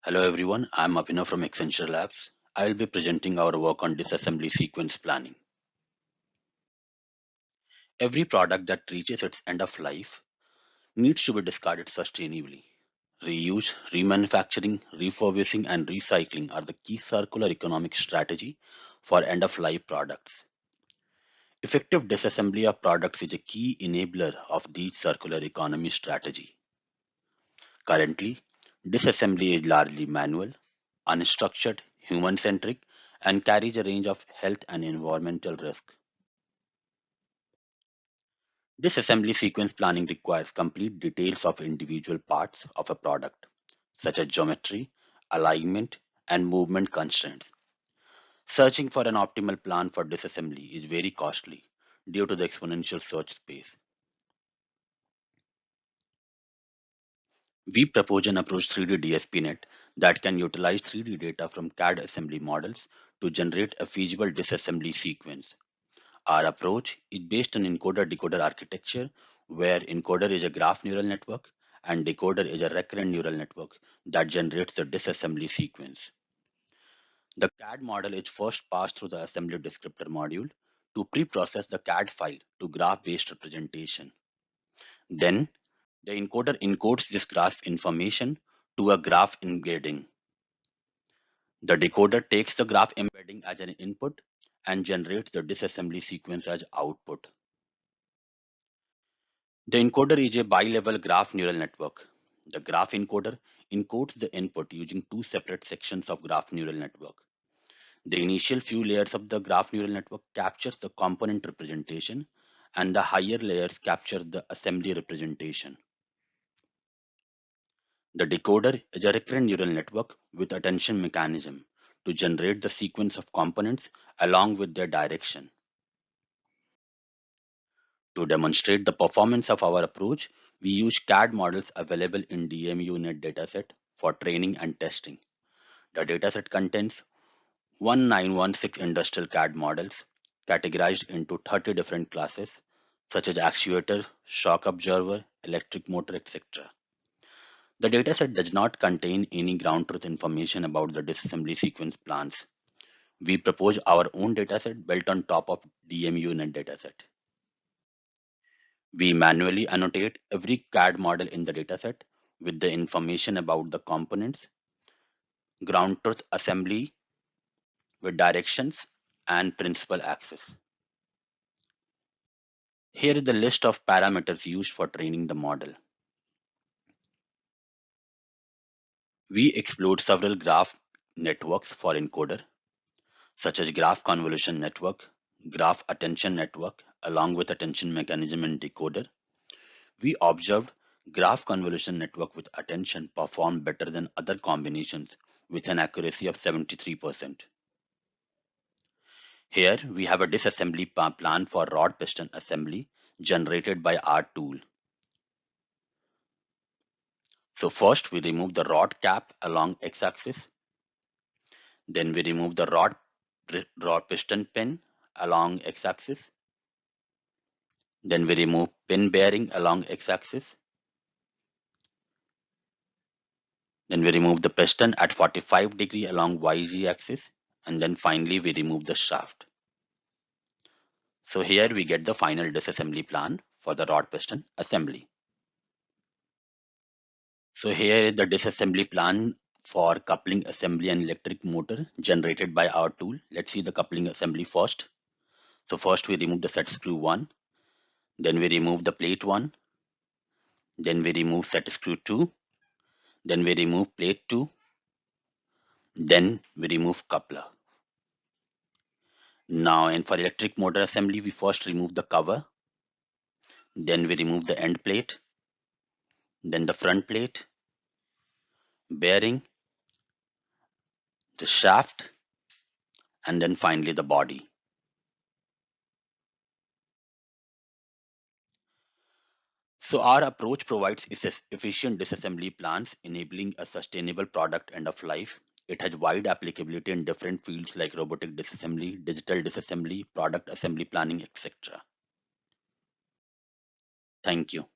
Hello everyone, I'm Abhinav from Accenture Labs. I will be presenting our work on disassembly sequence planning. Every product that reaches its end of life needs to be discarded sustainably. Reuse, remanufacturing, refurbishing, and recycling are the key circular economic strategy for end of life products. Effective disassembly of products is a key enabler of the circular economy strategy. Currently, disassembly is largely manual, unstructured, human-centric, and carries a range of health and environmental risks. Disassembly sequence planning requires complete details of individual parts of a product, such as geometry, alignment, and movement constraints. Searching for an optimal plan for disassembly is very costly due to the exponential search space. We propose an approach 3D DSPNet that can utilize 3D data from CAD assembly models to generate a feasible disassembly sequence. Our approach is based on encoder-decoder architecture, where encoder is a graph neural network and decoder is a recurrent neural network that generates the disassembly sequence. The CAD model is first passed through the assembly descriptor module to pre-process the CAD file to graph-based representation. Then, the encoder encodes this graph information to a graph embedding. The decoder takes the graph embedding as an input and generates the disassembly sequence as output. The encoder is a bi-level graph neural network. The graph encoder encodes the input using two separate sections of graph neural network. The initial few layers of the graph neural network captures the component representation, and the higher layers capture the assembly representation. The decoder is a recurrent neural network with attention mechanism to generate the sequence of components along with their direction. To demonstrate the performance of our approach, we use CAD models available in DMUNet dataset for training and testing. The dataset contains 1916 industrial CAD models categorized into 30 different classes such as actuator, shock absorber, electric motor, etc. The dataset does not contain any ground truth information about the disassembly sequence plans. We propose our own dataset built on top of DMUNet dataset. We manually annotate every CAD model in the dataset with the information about the components, ground truth assembly with directions, and principal axis. Here is the list of parameters used for training the model. We explored several graph networks for encoder, such as graph convolution network, graph attention network, along with attention mechanism and decoder. We observed graph convolution network with attention performed better than other combinations with an accuracy of 73%. Here we have a disassembly plan for rod piston assembly generated by our tool. So first we remove the rod cap along x-axis. Then we remove the rod piston pin along x-axis. Then we remove pin bearing along x-axis. Then we remove the piston at 45 degree along YZ axis, and then finally we remove the shaft. So here we get the final disassembly plan for the rod piston assembly. So here is the disassembly plan for coupling assembly and electric motor generated by our tool. Let's see the coupling assembly first. So first we remove the set screw 1, then we remove the plate 1, then we remove set screw 2, then we remove plate 2, then we remove coupler. Now, and for electric motor assembly, we first remove the cover, then we remove the end plate, then the front plate, bearing, the shaft, and then finally the body. So our approach provides efficient disassembly plans, enabling a sustainable product end of life. It has wide applicability in different fields like robotic disassembly, digital disassembly, product assembly planning, etc. Thank you.